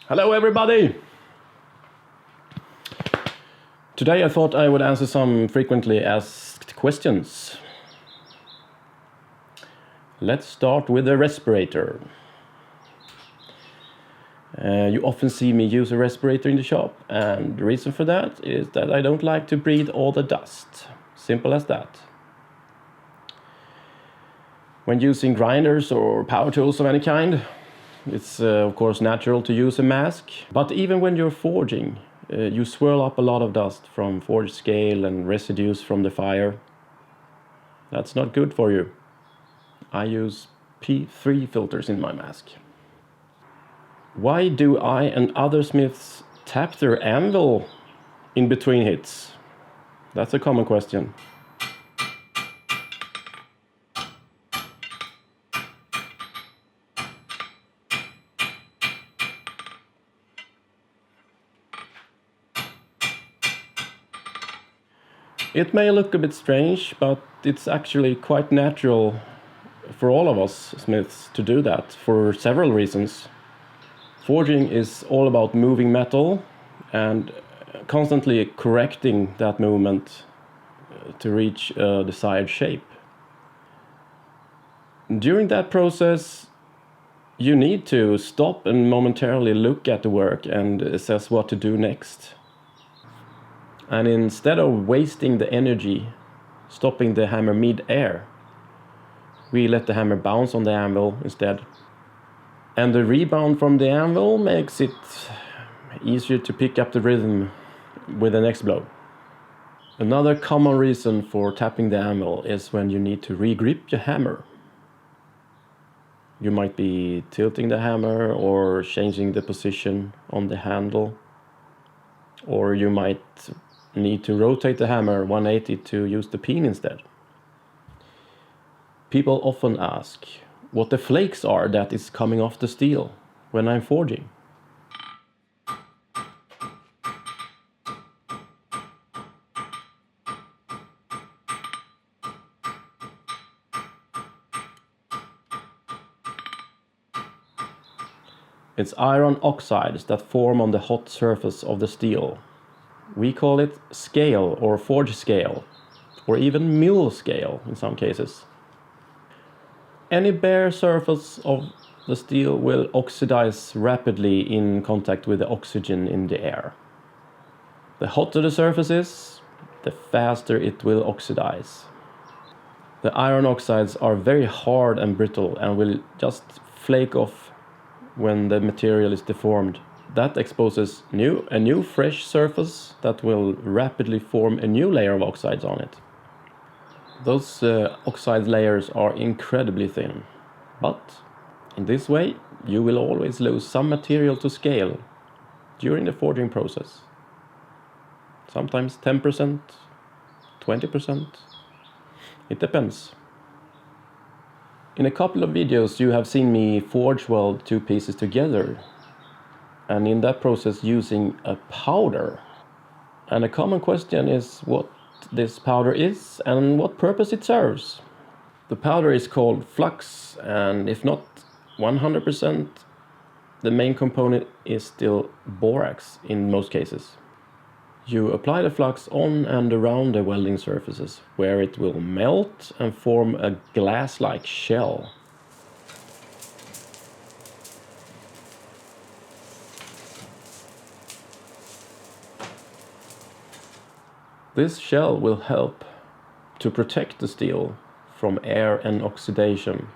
Hello everybody! Today I thought I would answer some frequently asked questions. Let's start with the respirator. You often see me use a respirator in the shop, and the reason for that is that I don't like to breathe all the dust. Simple as that. When using grinders or power tools of any kind, it's of course natural to use a mask. But even when you're forging, you swirl up a lot of dust from forge scale and residues from the fire. That's not good for you. I use P3 filters in my mask. Why do I and other smiths tap their anvil in between hits? That's a common question. It may look a bit strange, but it's actually quite natural for all of us smiths to do that for several reasons. Forging is all about moving metal and constantly correcting that movement to reach a desired shape. During that process, you need to stop and momentarily look at the work and assess what to do next. And instead of wasting the energy stopping the hammer mid-air, we let the hammer bounce on the anvil instead. And the rebound from the anvil makes it easier to pick up the rhythm with the next blow. Another common reason for tapping the anvil is when you need to re-grip your hammer. You might be tilting the hammer or changing the position on the handle, or you might need to rotate the hammer 180 to use the pin instead. People often ask what the flakes are that is coming off the steel when I'm forging. It's iron oxides that form on the hot surface of the steel. We call it scale or forge scale, or even mill scale in some cases. Any bare surface of the steel will oxidize rapidly in contact with the oxygen in the air. The hotter the surface is, the faster it will oxidize. The iron oxides are very hard and brittle and will just flake off when the material is deformed. That exposes a new fresh surface that will rapidly form a new layer of oxides on it. Those oxide layers are incredibly thin, but in this way you will always lose some material to scale during the forging process. Sometimes 10%, 20%, it depends. In a couple of videos you have seen me forge weld two pieces together, and in that process using a powder. And a common question is what this powder is and what purpose it serves. The powder is called flux, and if not 100%, the main component is still borax in most cases. You apply the flux on and around the welding surfaces, where it will melt and form a glass-like shell. This shell will help to protect the steel from air and oxidation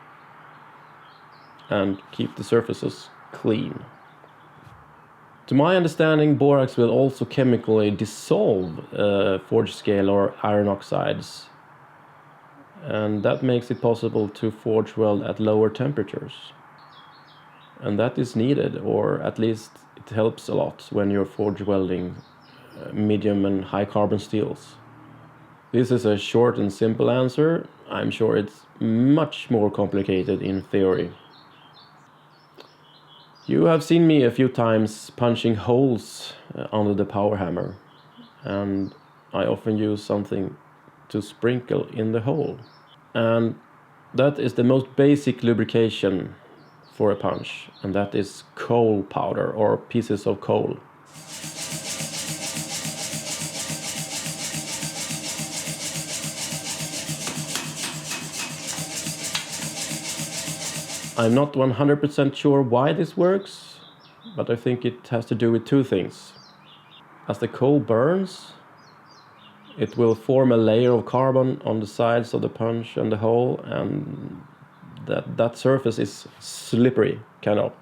and keep the surfaces clean. To my understanding, borax will also chemically dissolve forge scale or iron oxides, and that makes it possible to forge weld at lower temperatures. And that is needed, or at least it helps a lot when you're forge welding medium and high carbon steels. This is a short and simple answer. I'm sure it's much more complicated in theory. You have seen me a few times punching holes under the power hammer, and I often use something to sprinkle in the hole. And that is the most basic lubrication for a punch, and that is coal powder or pieces of coal. I'm not 100% sure why this works, but I think it has to do with two things. As the coal burns, it will form a layer of carbon on the sides of the punch and the hole, and that surface is slippery, kind of.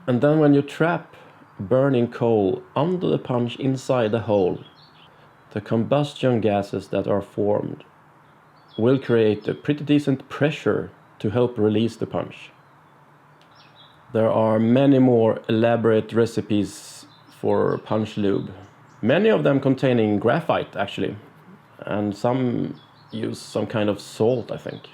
And then when you trap burning coal under the punch inside the hole, the combustion gases that are formed will create a pretty decent pressure to help release the punch. There are many more elaborate recipes for punch lube, many of them containing graphite actually, and some use some kind of salt, I think.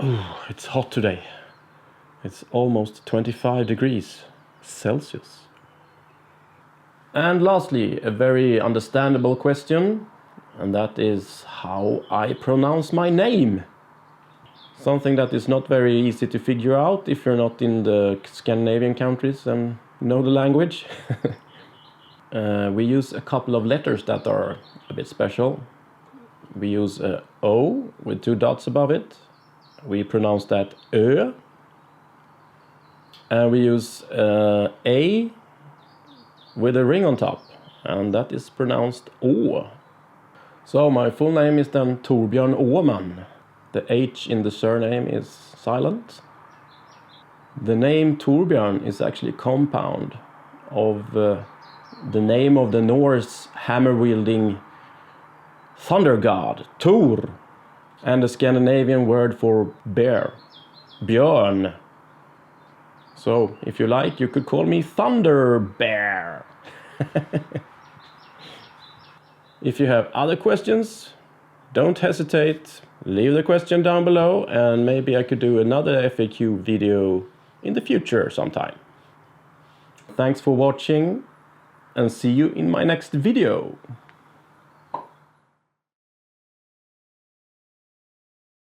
Oh, it's hot today. It's almost 25 degrees Celsius. And lastly, a very understandable question, and that is how I pronounce my name. Something that is not very easy to figure out if you're not in the Scandinavian countries and know the language. We use a couple of letters that are a bit special. We use a O with two dots above it. We pronounce that Ö. And we use A with a ring on top, and that is pronounced Å. So my full name is then Torbjörn Åman. The H in the surname is silent. The name Torbjörn is actually a compound of the name of the Norse hammer-wielding thunder god, Thor, and the Scandinavian word for bear, björn. So, if you like, you could call me Thunder Bear. If you have other questions, don't hesitate. Leave the question down below, and maybe I could do another FAQ video in the future sometime. Thanks for watching, and see you in my next video.